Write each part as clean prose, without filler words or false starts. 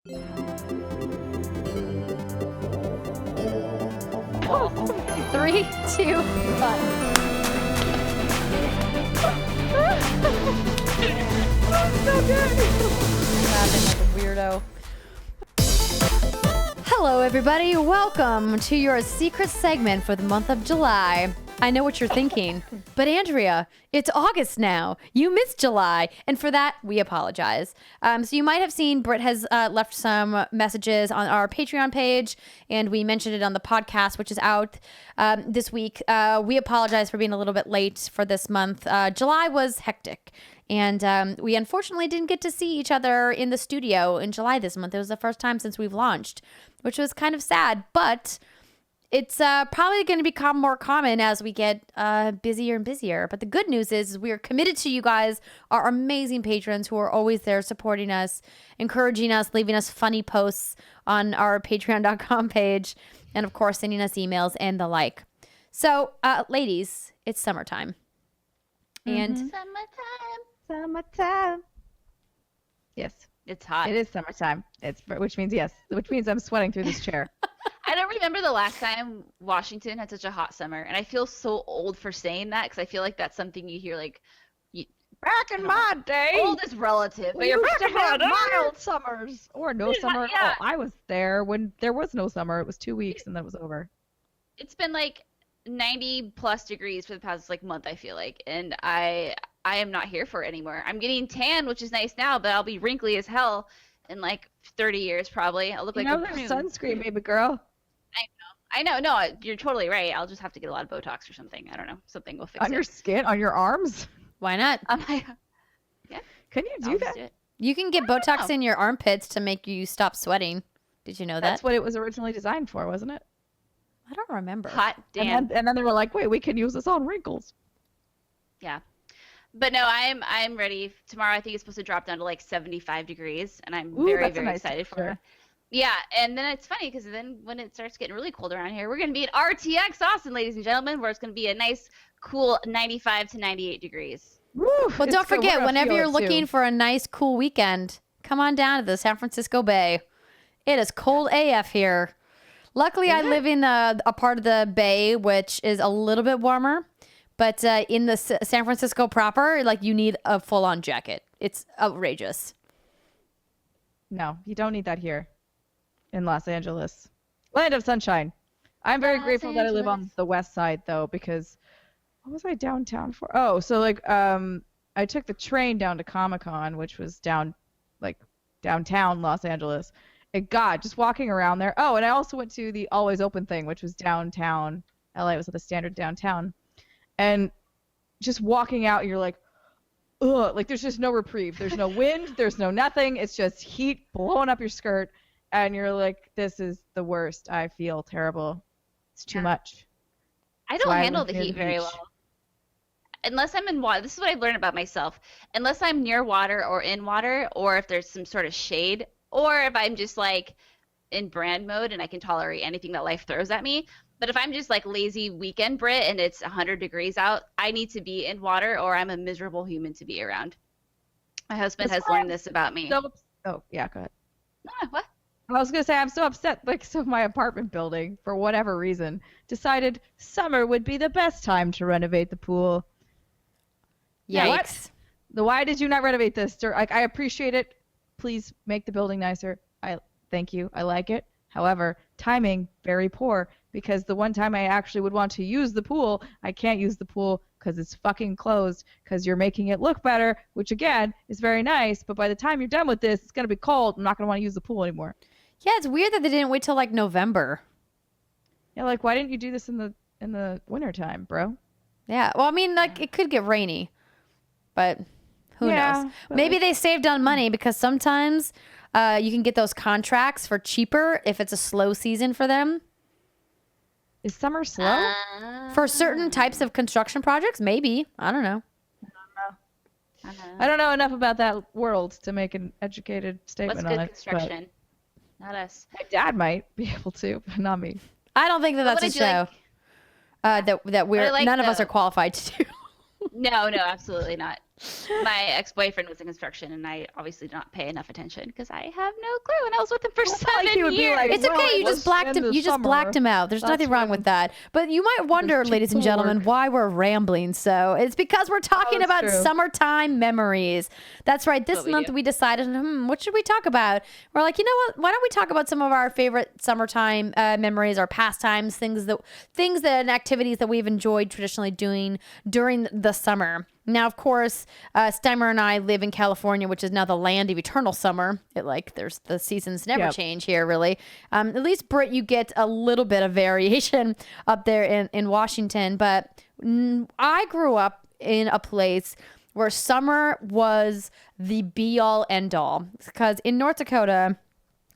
Oh. 3, 2, 1. I'm so good. Laughing like a weirdo. Hello, everybody. Welcome to your secret segment for the month of July. I know what you're thinking, but Andrea, it's August now. You missed July, and for that, we apologize. So you might have seen Britt has left some messages on our Patreon page, and we mentioned it on the podcast, which is out this week. We apologize for being a little bit late for this month. July was hectic, and we unfortunately didn't get to see each other in the studio in July this month. It was the first time since we've launched, which was kind of sad, but it's probably going to become more common as we get busier and busier. But the good news is we are committed to you guys, our amazing patrons who are always there supporting us, encouraging us, leaving us funny posts on our patreon.com page, and of course, sending us emails and the like. So, ladies, it's summertime. And Summertime. Yes. It's hot. It is summertime. Which means yes. Which means I'm sweating through this chair. I don't remember the last time Washington had such a hot summer, and I feel so old for saying that because I feel like that's something you hear like. Back in my day, old is relative, but we you're used back to in my have day. mild summers or no summer. Yeah. Oh, I was there when there was no summer. It was 2 weeks and then it was over. It's been like 90 plus degrees for the past like month, I feel like, and I am not here for it anymore. I'm getting tan, which is nice now, but I'll be wrinkly as hell in like 30 years probably. I'll look like a there's prune. sunscreen, baby girl. I know. No, you're totally right. I'll just have to get a lot of Botox or something. I don't know. Something will fix On it. your skin, on your arms. why not? Yeah. Can you I'll do just that? do it. You can get Botox in your armpits to make you stop sweating. Did you know that? That's what it was originally designed for, wasn't it? I don't remember. Hot damn. And then they were like, wait, we can use this on wrinkles. Yeah. But no, I'm ready. Tomorrow I think it's supposed to drop down to like 75 degrees, and I'm Ooh, very, that's a very nice excited for temperature. it. Yeah, and then it's funny because then when it starts getting really cold around here, we're going to be at RTX Austin, ladies and gentlemen, where it's going to be a nice, cool 95 to 98 degrees. Woo, Well, don't forget, whenever you're looking for a nice, cool weekend, come on down to the San Francisco Bay. It is cold AF here. Luckily, I live in a part of the Bay, which is a little bit warmer. But in the San Francisco proper, like, you need a full-on jacket. It's outrageous. No, you don't need that here in Los Angeles. Land of sunshine. I'm very Los grateful that I live on Angeles. the west side, though, because what was I downtown for? Oh, so like I took the train down to Comic-Con, which was downtown Los Angeles. And God, just walking around there. Oh, and I also went to the Always Open thing, which was downtown LA. It was at the Standard downtown. And just walking out, you're like, ugh, like there's just no reprieve. There's no wind. There's no nothing. It's just heat blowing up your skirt. And you're like, this is the worst. I feel terrible. It's too much. I That's don't why I handle live the near heat the very beach. well. Unless I'm in water. This is what I've learned about myself. Unless I'm near water or in water, or if there's some sort of shade, or if I'm just like in brand mode and I can tolerate anything that life throws at me. But if I'm just like lazy weekend Brit and it's 100 degrees out, I need to be in water or I'm a miserable human to be around. My husband That's has why learned this about me. Oh, yeah, go ahead. What? I was going to say, I'm so upset. Like, so my apartment building, for whatever reason, decided summer would be the best time to renovate the pool. Yikes. What? Why did you not renovate this? Like, I appreciate it. Please make the building nicer. Thank you. I like it. However, timing, very poor, because the one time I actually would want to use the pool, I can't use the pool because it's fucking closed because you're making it look better, which again is very nice. But by the time you're done with this, it's going to be cold. I'm not going to want to use the pool anymore. Yeah, it's weird that they didn't wait till like November. Yeah, like why didn't you do this in the wintertime, bro? Yeah, well, I mean, like, it could get rainy, but who Yeah, knows? but Maybe they saved on money because sometimes you can get those contracts for cheaper if it's a slow season for them. Is summer slow? For certain types of construction projects, maybe. I don't know. I don't know enough about that world to make an educated What's statement good on it. construction? Not us. My dad might be able to, but not me. I don't think that What that's a did you show like? that we're like none of us the- are qualified to do. No, absolutely not. My ex-boyfriend was in construction, and I obviously did not pay enough attention because I have no clue, and I was with him for It's not like 7 he would be years. like, It's well, okay. it You just was blacked in him. the You just blacked summer. him out. There's That's nothing wrong when with that. But you might wonder, too ladies and little gentlemen, work. why we're rambling. So it's because we're talking that's about true. summertime memories. That's right. This what we month do. we decided, what should we talk about? We're like, you know what? Why don't we talk about some of our favorite summertime memories, our pastimes, things and activities that we've enjoyed traditionally doing during the summer. Now, of course, Steimer and I live in California, which is now the land of eternal summer. There's the seasons never Yep. change here, really. At least, Britt, you get a little bit of variation up there in Washington. But I grew up in a place where summer was the be-all, end-all. Because in North Dakota,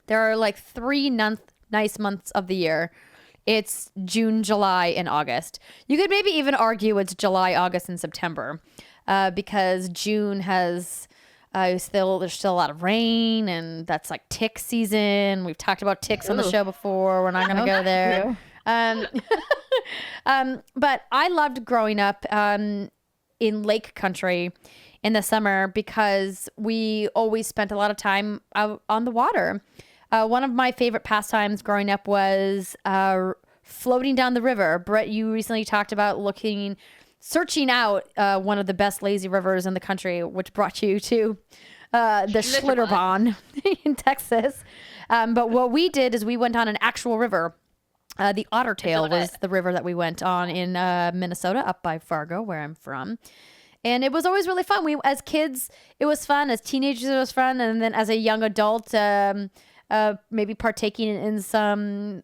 there are like 3 nice months of the year. It's June, July, and August. You could maybe even argue it's July, August, and September, because June has there's still a lot of rain, and that's like tick season. We've talked about ticks on the Ooh. show before. We're not going to go there. But I loved growing up in lake country in the summer because we always spent a lot of time out on the water. One of my favorite pastimes growing up was floating down the river. Britt, you recently talked about searching out one of the best lazy rivers in the country, which brought you to the Schlitterbahn in Texas. But what we did is we went on an actual river. The Otter Tail was the river that we went on in Minnesota, up by Fargo, where I'm from. And it was always really fun. As kids, it was fun. As teenagers, it was fun. And then as a young adult, maybe partaking in some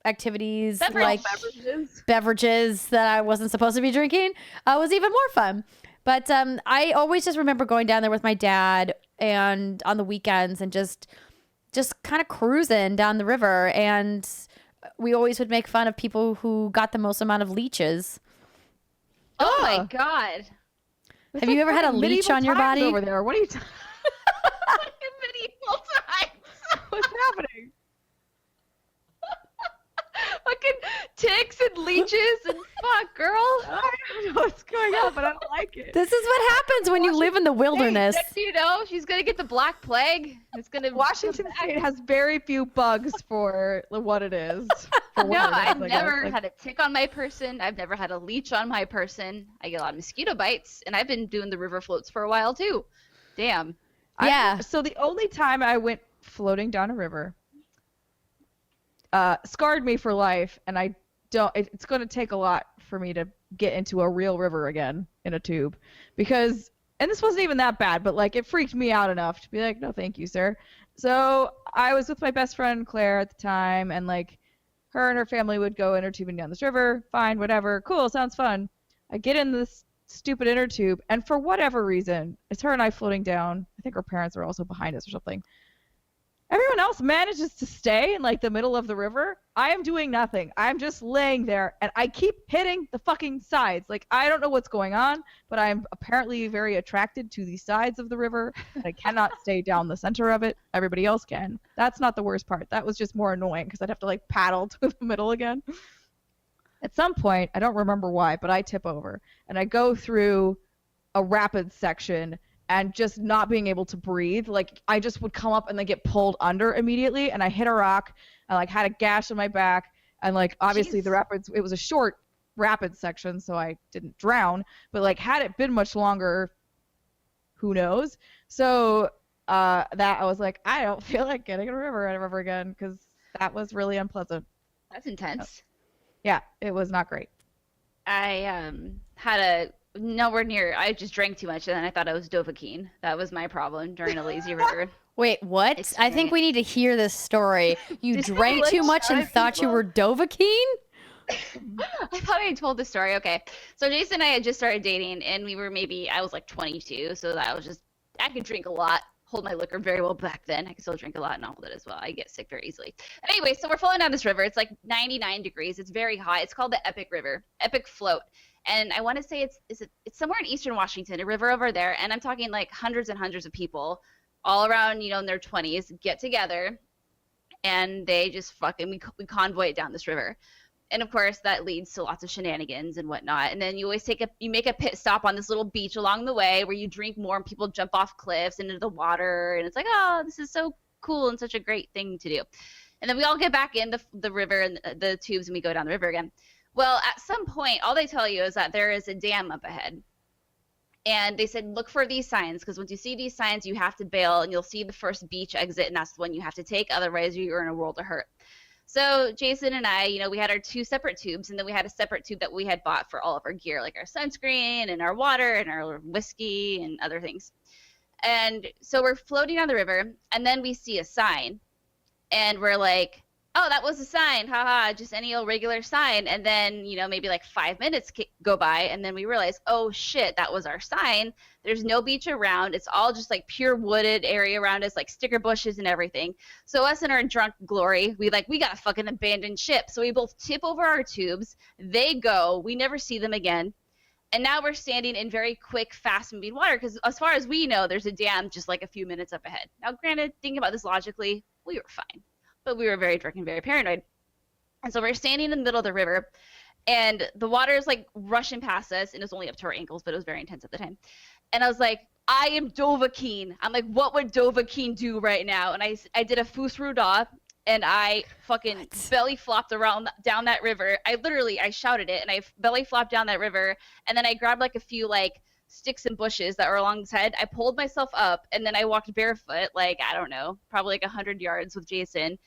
activities like beverages that I wasn't supposed to be drinking was even more fun. But I always just remember going down there with my dad and on the weekends and just kind of cruising down the river. And we always would make fun of people who got the most amount of leeches. Oh my god. Have you ever had a leech on your body? Over there? What are you talking? Medieval times. What's happening? Fucking ticks and leeches and fuck, girl. I don't know what's going on, but I don't like it. This is what happens when you live in the wilderness. Next thing you know, she's gonna get the Black Plague. It's gonna Washington State has very few bugs for what it is. For No, what it is, I've I guess. never had a tick on my person. I've never had a leech on my person. I get a lot of mosquito bites, and I've been doing the river floats for a while too. Damn. Yeah. So the only time I went floating down a river scarred me for life, and I don't. It's going to take a lot for me to get into a real river again in a tube, because, and this wasn't even that bad, but like it freaked me out enough to be like, no, thank you, sir. So I was with my best friend Claire at the time, and like her and her family would go inner tubing down this river. Fine, whatever, cool, sounds fun. I get in this stupid inner tube, and for whatever reason, it's her and I floating down. I think her parents are also behind us or something. Everyone else manages to stay in like the middle of the river. I am doing nothing. I'm just laying there, and I keep hitting the fucking sides. Like, I don't know what's going on, but I'm apparently very attracted to the sides of the river. I cannot stay down the center of it. Everybody else can. That's not the worst part. That was just more annoying because I'd have to like paddle to the middle again. At some point, I don't remember why, but I tip over and I go through a rapid section and just not being able to breathe. Like, I just would come up and then get pulled under immediately, and I hit a rock. I like had a gash on my back, and like obviously Jeez. the rapids, it was a short rapid section, so I didn't drown, but like had it been much longer, who knows. So that I was like, I don't feel like getting in a river ever again, because that was really unpleasant. That's intense. Yeah, it was not great. I had a nowhere near. I just drank too much, and then I thought I was Dovahkiin. That was my problem during a lazy river. Wait, what? I think we need to hear this story. You Did drank you, like, too much and shout at thought you people? were Dovahkiin? I thought I told the story. Okay, so Jason and I had just started dating, and we were I was like 22, so that was just, I could drink a lot, hold my liquor very well back then. I can still drink a lot and all that as well. I get sick very easily. Anyway, so we're floating down this river. It's like 99 degrees. It's very hot. It's called the Epic River, Epic Float. And I want to say it's somewhere in Eastern Washington, a river over there. And I'm talking like hundreds and hundreds of people all around, in their 20s get together, and they just we convoy it down this river. And of course, that leads to lots of shenanigans and whatnot. And then you always make a pit stop on this little beach along the way where you drink more and people jump off cliffs into the water. And it's like, oh, this is so cool and such a great thing to do. And then we all get back in the river and the tubes and we go down the river again. Well, at some point, all they tell you is that there is a dam up ahead. And they said, look for these signs, because once you see these signs, you have to bail and you'll see the first beach exit, and that's the one you have to take. Otherwise, you're in a world of hurt. So Jason and I, we had our 2 separate tubes, and then we had a separate tube that we had bought for all of our gear, like our sunscreen and our water and our whiskey and other things. And so we're floating down the river, and then we see a sign, and we're like, oh, that was a sign, haha, just any old regular sign. And then, maybe like 5 minutes go by, and then we realize, oh shit, that was our sign. There's no beach around. It's all just like pure wooded area around us, like sticker bushes and everything. So us in our drunk glory, we got a fucking abandoned ship. So we both tip over our tubes. They go. We never see them again. And now we're standing in very quick, fast-moving water because as far as we know, there's a dam just like a few minutes up ahead. Now, granted, thinking about this logically, we were fine. But we were very drunk and very paranoid. And so we're standing in the middle of the river, and the water is like rushing past us, and it was only up to our ankles, but it was very intense at the time. And I was like, I am Dovahkiin. I'm like, what would Dovahkiin do right now? And I did a Fusruda, and I fucking belly flopped around down that river. I shouted it, and I belly flopped down that river, and then I grabbed like a few like sticks and bushes that were alongside. I pulled myself up, and then I walked barefoot, like, I don't know, probably like 100 yards with Jason,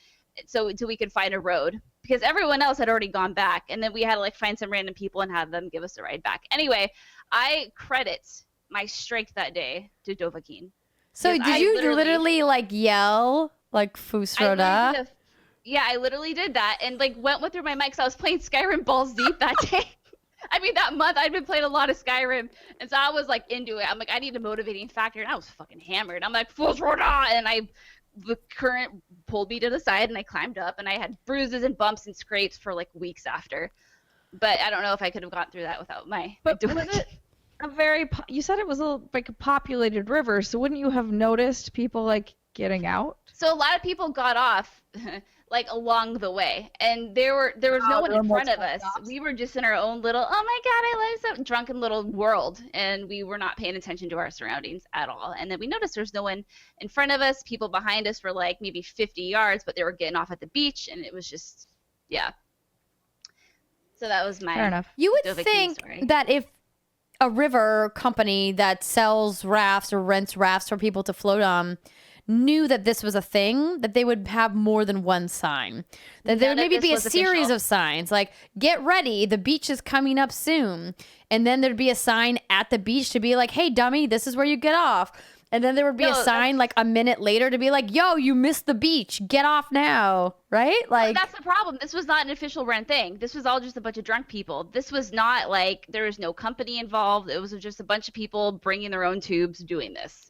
so until we could find a road, because everyone else had already gone back, and then we had to like find some random people and have them give us a ride back. Anyway, I credit my strength that day to Dovahkiin. So did you literally like yell like Fusroda? Yeah, I literally did that and like went through my mic. So I was playing Skyrim balls deep that day. I mean, that month I'd been playing a lot of Skyrim, and so I was like into it. I'm like, I need a motivating factor, and I was fucking hammered. I'm like, Fusroda, and the current pulled me to the side, and I climbed up, and I had bruises and bumps and scrapes for like weeks after. But I don't know if I could have gotten through that without my. But was it you said it was like a populated river, so wouldn't you have noticed people like getting out? So a lot of people got off. Like along the way, and there was no one in front of us. Stops. We were just in our own little, oh my god, I love so drunken little world, and we were not paying attention to our surroundings at all. And then we noticed there's no one in front of us. People behind us were like maybe 50 yards, but they were getting off at the beach, and it was just, yeah. So that was my fair enough. You would think that if a river company that sells rafts or rents rafts for people to float on knew that this was a thing, that they would have more than one sign. That there would maybe be a series of signs, like, get ready, the beach is coming up soon. And then there'd be a sign at the beach to be like, hey, dummy, this is where you get off. And then there would be a sign like a minute later to be like, yo, you missed the beach, get off now, right? Like, that's the problem. This was not an official rent thing. This was all just a bunch of drunk people. This was not like, there was no company involved. It was just a bunch of people bringing their own tubes doing this.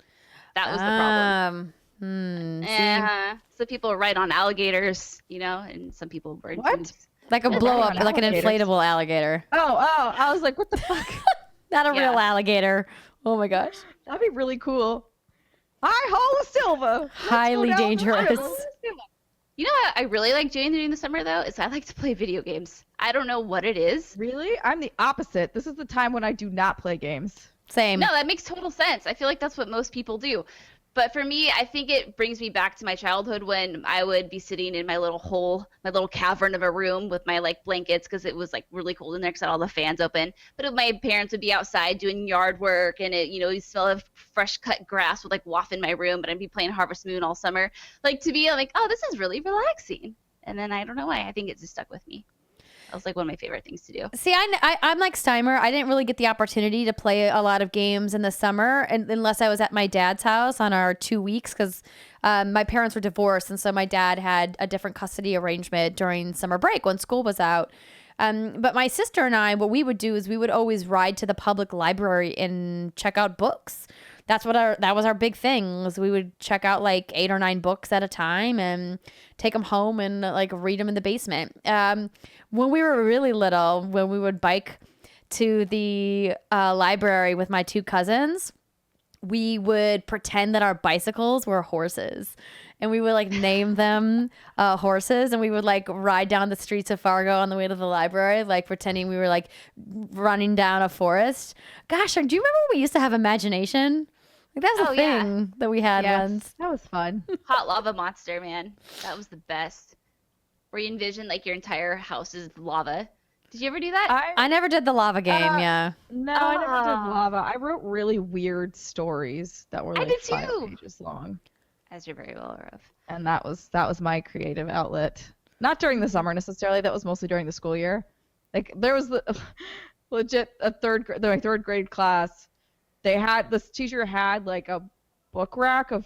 That was the problem. So people ride on alligators, and some people were like a blow up, like an inflatable alligator. Oh, I was like, what the fuck? Not a real alligator. Oh my gosh, that'd be really cool. Hi, Holla Silva. Highly dangerous. You know what I really like doing during the summer though is I like to play video games. I don't know what it is. Really? I'm the opposite. This is the time when I do not play games. Same. No, that makes total sense. I feel like that's what most people do. But for me, I think it brings me back to my childhood when I would be sitting in my little hole, my little cavern of a room with my like blankets because it was like really cold in there because I had all the fans open. But my parents would be outside doing yard work, and you smell of fresh cut grass would like waft in my room, but I'd be playing Harvest Moon all summer. Like to be like, oh, this is really relaxing. And then I don't know why, I think it just stuck with me. That was like one of my favorite things to do. See, I'm like Steimer. I didn't really get the opportunity to play a lot of games in the summer unless I was at my dad's house on our 2 weeks because my parents were divorced. And so my dad had a different custody arrangement during summer break when school was out. But my sister and I, what we would do is we would always ride to the public library and check out books. That was our big thing. Was we would check out like 8 or 9 books at a time and take them home and like read them in the basement. When we were really little, when we would bike to the library with my 2 cousins, we would pretend that our bicycles were horses, and we would like name them horses, and we would like ride down the streets of Fargo on the way to the library, like pretending we were like running down a forest. Gosh, do you remember when we used to have imagination? Like that's a thing that we had once. That was fun. Hot lava monster, man. That was the best. Where you envision like your entire house is lava. Did you ever do that? I never did the lava game. Yeah. No, I never did lava. I wrote really weird stories that were I like did 5 too. pages long. As you're very well aware of. And that was my creative outlet. Not during the summer necessarily. That was mostly during the school year. Like there was legit my third grade class. This teacher had like a book rack of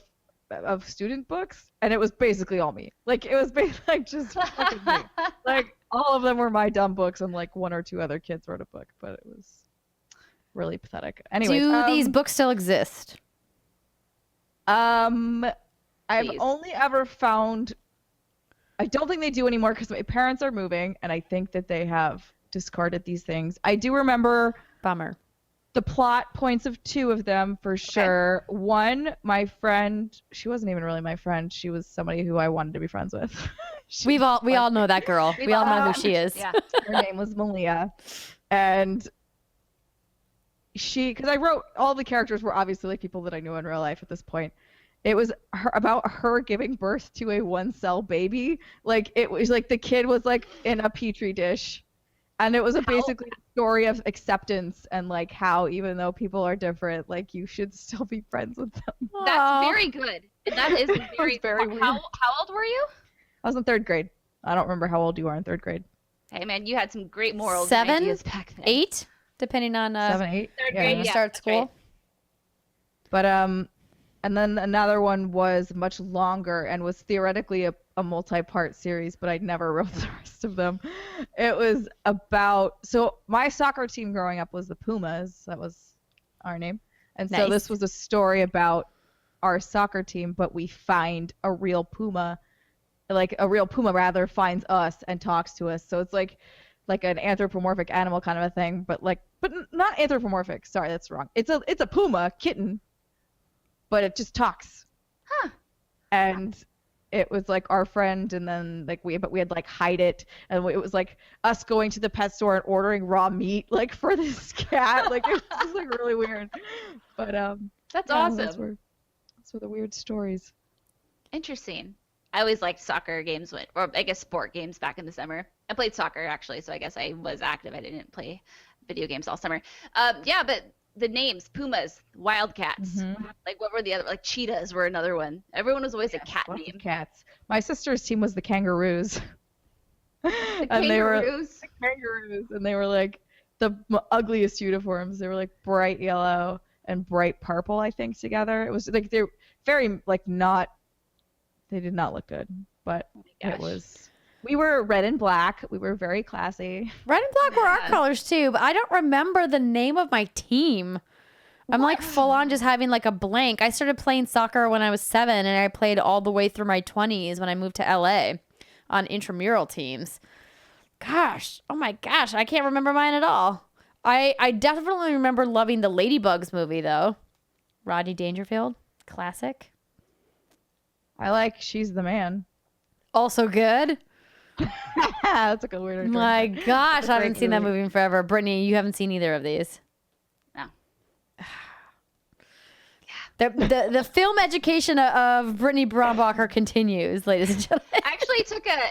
student books, and it was basically all me. Like it was basically like just fucking me. Like all of them were my dumb books, and like 1 or 2 other kids wrote a book, but it was really pathetic. Anyways, Do these books still exist? I've Please. only ever found. I don't think they do anymore because my parents are moving, and I think that they have discarded these things. I do remember Bummer. the plot points of 2 of them for sure. One, my friend, she wasn't even really my friend. She was somebody who I wanted to be friends with. We all know that girl. We all know who she is. Yeah. Her name was Malia, and because I wrote all the characters were obviously like people that I knew in real life at this point. It was about her giving birth to a 1-cell baby. Like it was like the kid was like in a petri dish, and it was basically a story of acceptance and like how even though people are different, like you should still be friends with them. That's very good. That is very weird. How old were you? I was in 3rd grade. I don't remember how old you are in 3rd grade. Hey man, you had some great morals 7, and ideas back then. 8, depending on 7, 8. Third when grade, you yeah, start that's school. right. But and then another one was much longer and was theoretically a multi-part series, but I never wrote the rest of them. It was so my soccer team growing up was the Pumas. That was our name. And so Nice. this was a story about our soccer team, but we find a real Puma, like a real Puma rather finds us and talks to us. So it's like an anthropomorphic animal kind of a thing, but not anthropomorphic. Sorry, that's wrong. It's a Puma kitten, but it just talks. Huh. And it was like our friend, and then like we had like hide it, and it was like us going to the pet store and ordering raw meat like for this cat. Like it was just like really weird. But That's yeah, awesome. those were the weird stories. Interesting. I always liked soccer games, or I guess sport games back in the summer. I played soccer actually, so I guess I was active. I didn't play video games all summer. Yeah, but the names, Pumas, Wildcats, Mm-hmm. like what were the other, like cheetahs were another one. Everyone was always a cat Lots of name. cats. My sister's team was the Kangaroos. The and they were kangaroos. kangaroos, and they were like the ugliest uniforms. They were like bright yellow and bright purple, I think, together. It was like they're very like not. They did not look good, but Oh my it gosh. was. We were red and black. We were very classy. Red and black were our Yeah. colors too, but I don't remember the name of my team. I'm like full on just having like a blank. I started playing soccer when I was 7, and I played all the way through my 20s when I moved to LA on intramural teams. Gosh, oh my gosh, I can't remember mine at all. I definitely remember loving the Ladybugs movie though. Rodney Dangerfield, classic. I like She's the Man. Also good. That's like a weird. My gosh, I haven't great seen that movie. movie in forever. Brittany, you haven't seen either of these. No. The film education of Brittany Brombacher continues, ladies and gentlemen. I actually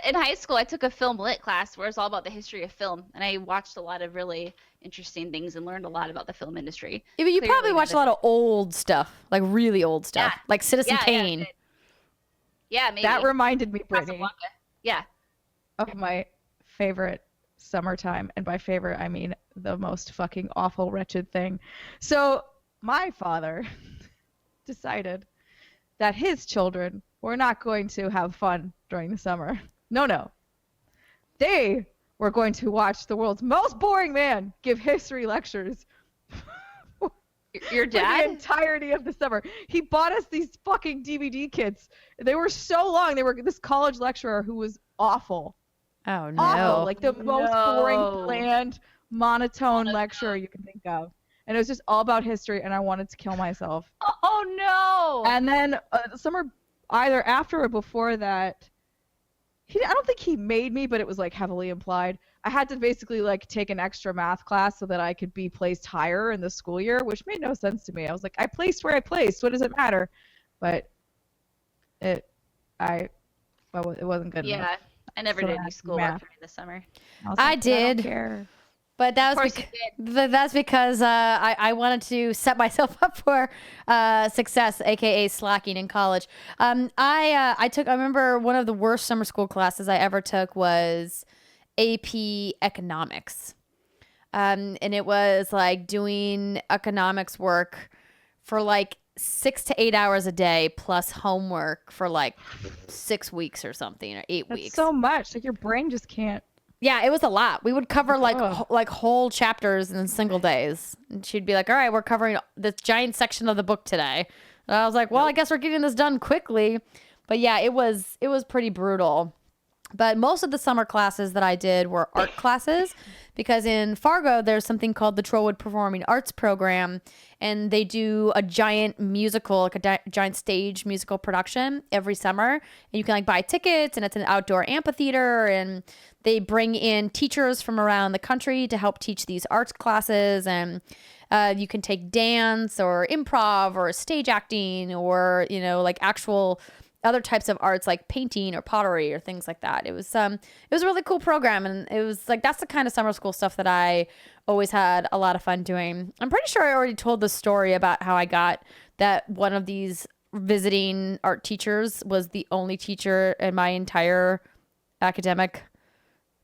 in high school, I took a film lit class where it's all about the history of film. And I watched a lot of really interesting things and learned a lot about the film industry. Yeah, but you Clearly probably watched a lot of old stuff, like really old stuff, Yeah. like Citizen Yeah, Kane. Yeah, maybe. That reminded me, Brittany, Casablanca. Yeah. of my favorite summertime, and by favorite I mean the most fucking awful, wretched thing. So my father decided that his children were not going to have fun during the summer. No. They were going to watch the world's most boring man give history lectures Your for the dad? entirety of the summer. He bought us these fucking DVD kits. They were so long. They were this college lecturer who was awful. Oh no! Awful. Like the most boring, No. bland, monotone lecturer you can think of. and it was just all about history, and I wanted to kill myself. Oh no. And then summer either after or before that, I don't think he made me, but it was like heavily implied. I had to basically like take an extra math class so that I could be placed higher in the school year, which made no sense to me. I was like, I placed where I placed. What does it matter? But it wasn't good enough. Yeah. I never So did I any had schoolwork math. during the summer. was I like, I did. don't care. But that Of was course you did. that's because I wanted to set myself up for success, aka slacking in college. I remember one of the worst summer school classes I ever took was AP economics, and it was like doing economics work for like 6 to 8 hours a day plus homework for like 6 weeks or something, or 8 That's weeks. so much. Like your brain just can't. Yeah, it was a lot. We would cover like Ugh. like whole chapters in single days. And she'd be like, "All right, we're covering this giant section of the book today." And I was like, "Well, I guess we're getting this done quickly." But yeah, it was pretty brutal. But most of the summer classes that I did were art classes, because in Fargo there's something called the Trollwood Performing Arts Program, and they do a giant musical, like a giant stage musical production every summer. And you can like buy tickets, and it's an outdoor amphitheater, and they bring in teachers from around the country to help teach these arts classes. And you can take dance or improv or stage acting, or like actual other types of arts like painting or pottery or things like that. It was a really cool program, and it was like that's the kind of summer school stuff that I always had a lot of fun doing. I'm pretty sure I already told the story about how I got that one of these visiting art teachers was the only teacher in my entire academic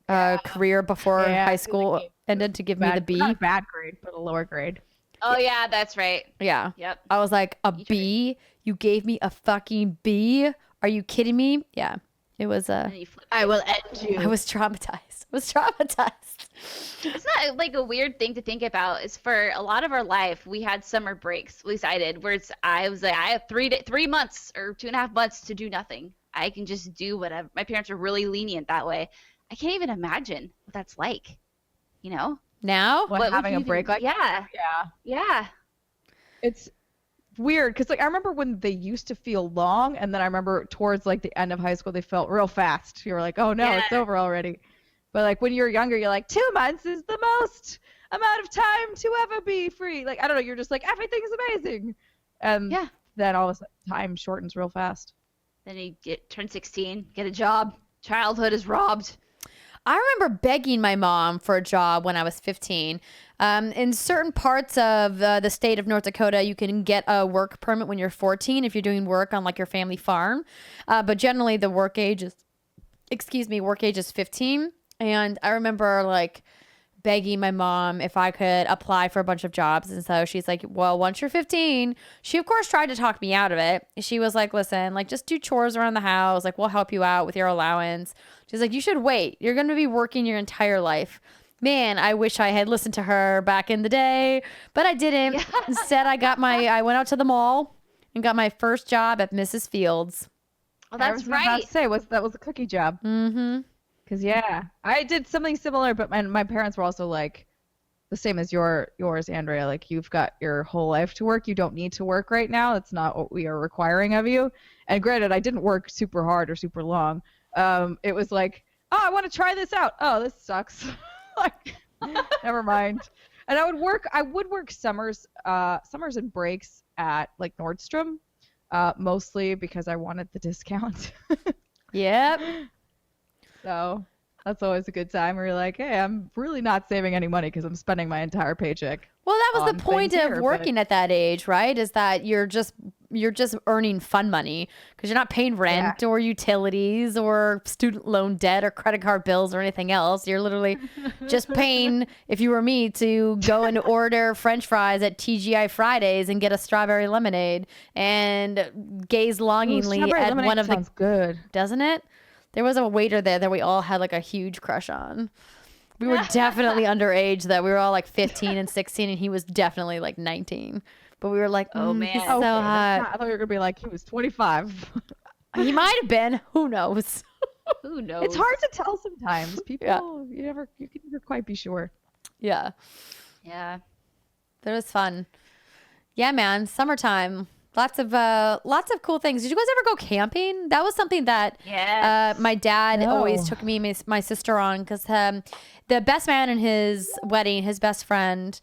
career before Yeah, high I feel school like ended to give me the B. Not a bad grade, but a lower grade. Oh yeah, that's right. Yeah. Yep. I was like, a B? You gave me a fucking B? Are you kidding me? Yeah. It was And you flip I will end you. I was traumatized. It's not like a weird thing to think about. Is for a lot of our life, we had summer breaks. At least I did. Where I was like, I have 3 months or 2.5 months to do nothing. I can just do whatever. My parents are really lenient that way. I can't even imagine what that's like. Now? What, What would having you a break do? like that? Yeah. Yeah. Yeah. It's weird because like I remember when they used to feel long, and then I remember towards like the end of high school they felt real fast. You were like, oh no, it's Yeah. over already. But like when you're younger, you're like 2 months is the most amount of time to ever be free. Like I don't know, you're just like everything's amazing, and Yeah. then all of a sudden time shortens real fast. Then you turn 16, get a job. Childhood is robbed. I remember begging my mom for a job when I was 15. In certain parts of the state of North Dakota, you can get a work permit when you're 14 if you're doing work on like your family farm. But generally the work age is 15. And I remember like begging my mom if I could apply for a bunch of jobs. And so she's like, well, once you're 15, she of course tried to talk me out of it. She was like, listen, like just do chores around the house. Like we'll help you out with your allowance. She's like, you should wait. You're going to be working your entire life. Man, I wish I had listened to her back in the day, but I didn't. Yeah. Instead, I went out to the mall and got my first job at Mrs. Fields. Oh, I that's was about right. to say that was a cookie job. Mm-hmm. Cause yeah, I did something similar, but my parents were also like the same as yours, Andrea. Like you've got your whole life to work. You don't need to work right now. That's not what we are requiring of you. And granted, I didn't work super hard or super long. It was like, oh, I want to try this out. Oh, this sucks. Like, never mind. And I would work summers and breaks at like Nordstrom, mostly because I wanted the discount. Yep. So that's always a good time where you're like, hey, I'm really not saving any money because I'm spending my entire paycheck. Well, that was on the point things of here, working at that age, right? Is that you're just earning fun money because you're not paying rent or utilities or student loan debt or credit card bills or anything else. You're literally just paying, if you were me, to go and order French fries at TGI Fridays and get a strawberry lemonade and gaze longingly at one of sounds good. doesn't it? There was a waiter there that we all had like a huge crush on. We were definitely underage, that we were all like 15 and 16, and he was definitely like 19. But we were like, Oh, he's man. so Okay, hot. I thought you were gonna be like he was 25. He might have been. Who knows? Who knows? It's hard to tell sometimes. People, Yeah. you can never quite be sure. Yeah. Yeah. That was fun. Yeah, man. Summertime. Lots of cool things. Did you guys ever go camping? That was something that Yes. my dad No. always took me and my sister on, because the best man in his wedding, his best friend,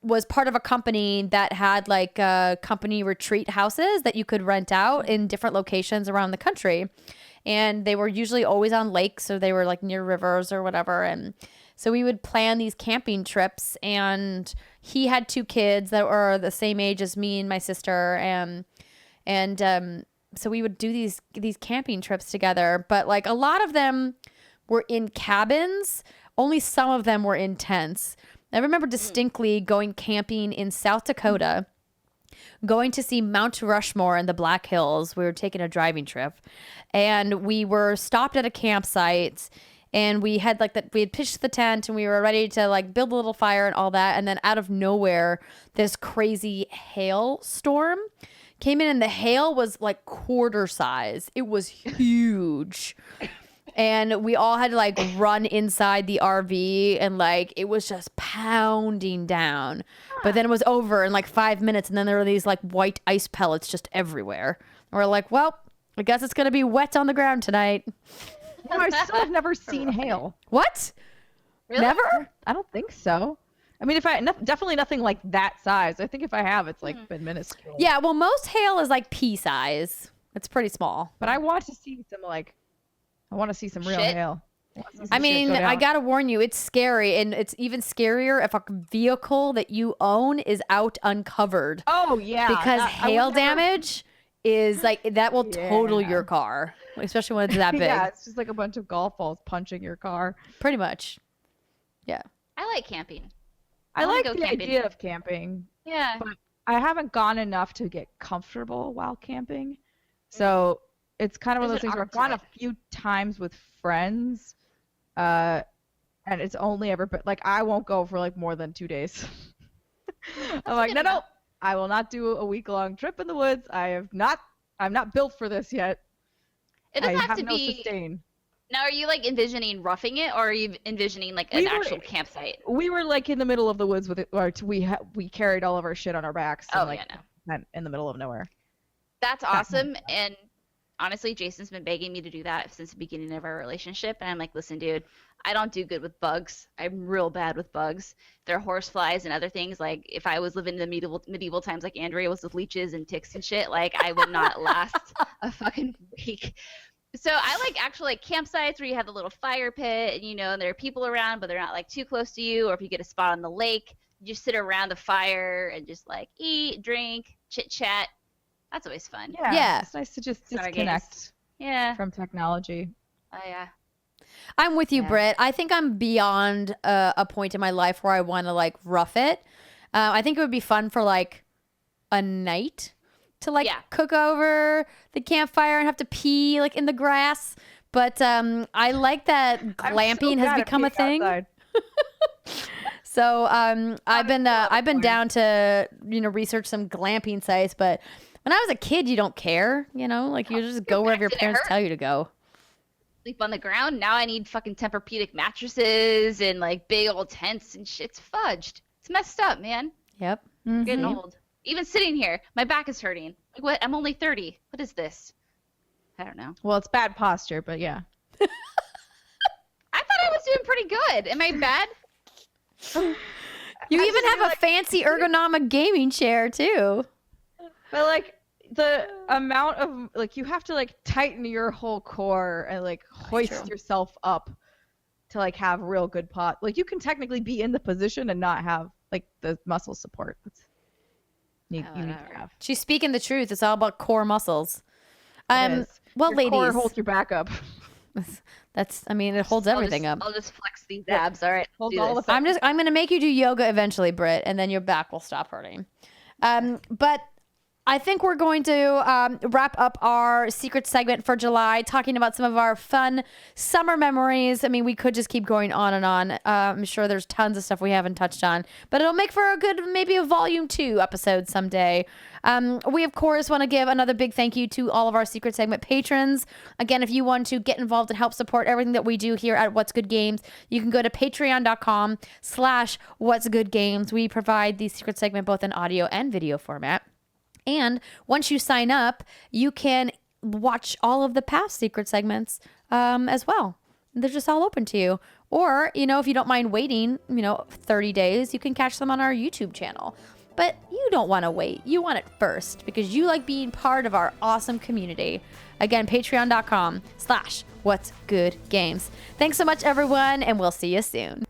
was part of a company that had like company retreat houses that you could rent out in different locations around the country. And they were usually always on lakes, or they were like near rivers or whatever. And so we would plan these camping trips, and he had 2 kids that were the same age as me and my sister. And so we would do these camping trips together, but like a lot of them were in cabins. Only some of them were in tents. I remember distinctly going camping in South Dakota, going to see Mount Rushmore in the Black Hills. We were taking a driving trip, and we were stopped at a campsite, and we had we had pitched the tent, and we were ready to like build a little fire and all that. And then out of nowhere, this crazy hail storm came in, and the hail was like quarter size. It was huge. And we all had to like run inside the RV, and like it was just pounding down. But then it was over in like 5 minutes, and then there were these like white ice pellets just everywhere. And we're like, well, I guess it's gonna be wet on the ground tonight. No, I still have never seen hail. What? Really? Never? I don't think so. I mean, definitely nothing like that size. I think if I have, it's like been minuscule. Yeah, well, most hail is like pea size. It's pretty small. But I want to see some real Shit. hail. I mean, I gotta warn you, it's scary, and it's even scarier if a vehicle that you own is out uncovered. Oh yeah. Because I hail would never- damage is like that will total Yeah. your car, especially when it's that big. Yeah, it's just like a bunch of golf balls punching your car. Pretty much. Yeah. I like camping. I wanna like go the camping. idea of camping. Yeah. But I haven't gone enough to get comfortable while camping. So it's kind of one of There's those an things where art I've to gone it. a few times with friends, and it's only ever been like I won't go for like more than 2 days. I'm like, good no, enough. I will not do a week-long trip in the woods. I'm not built for this yet. It doesn't I have to no be. sustain. Now, are you like envisioning roughing it, or are you envisioning like an We were- actual campsite? We were like in the middle of the woods with it, or we carried all of our shit on our backs. Oh, and, like, yeah, no. went in the middle of nowhere. That's awesome. And honestly, Jason's been begging me to do that since the beginning of our relationship. And I'm like, listen, dude, I don't do good with bugs. I'm real bad with bugs. They're horse flies and other things. Like if I was living in the medieval times like Andrea was with leeches and ticks and shit, like I would not last a fucking week. So I like actual like campsites where you have a little fire pit and and there are people around, but they're not like too close to you. Or if you get a spot on the lake, you just sit around the fire and just like eat, drink, chit chat. That's always fun. Yeah. It's nice to just Sorry, disconnect Yeah. from technology. Oh yeah. I'm with you, Yeah. Britt. I think I'm beyond a point in my life where I want to like rough it. I think it would be fun for like a night to like Yeah. cook over the campfire and have to pee like in the grass. But I like that I'm glamping so has bad at become a being thing. outside. So I've been point. down to research some glamping sites, but when I was a kid, you don't care, like you just go wherever your Did it parents hurt? tell you to go. Sleep on the ground. Now I need fucking Tempur-Pedic mattresses and like big old tents and shit's fudged. It's messed up, man. Yep. Getting old. Even sitting here, my back is hurting. Like what? I'm only 30. What is this? I don't know. Well, it's bad posture, but yeah. I thought I was doing pretty good. Am I bad? You I even just have a fancy ergonomic gaming chair too. But like the amount of like you have to like tighten your whole core and like hoist yourself up to like have real good pot. Like you can technically be in the position and not have like the muscle support. You need to have. She's speaking the truth. It's all about core muscles. It is. Well, Your ladies, core holds your back up. it holds everything up. I'll just flex these abs. All right. Holds Do all this. the I'm going to make you do yoga eventually, Britt, and then your back will stop hurting. But I think we're going to wrap up our secret segment for July, talking about some of our fun summer memories. I mean, we could just keep going on and on. I'm sure there's tons of stuff we haven't touched on, but it'll make for a good, maybe a volume 2 episode someday. We, of course, want to give another big thank you to all of our secret segment patrons. Again, if you want to get involved and help support everything that we do here at What's Good Games, you can go to patreon.com/What's Good Games. We provide the secret segment both in audio and video format. And once you sign up, you can watch all of the past secret segments as well. They're just all open to you. Or, if you don't mind waiting, 30 days, you can catch them on our YouTube channel. But you don't want to wait. You want it first because you like being part of our awesome community. Again, patreon.com/What's Good Games. Thanks so much, everyone, and we'll see you soon.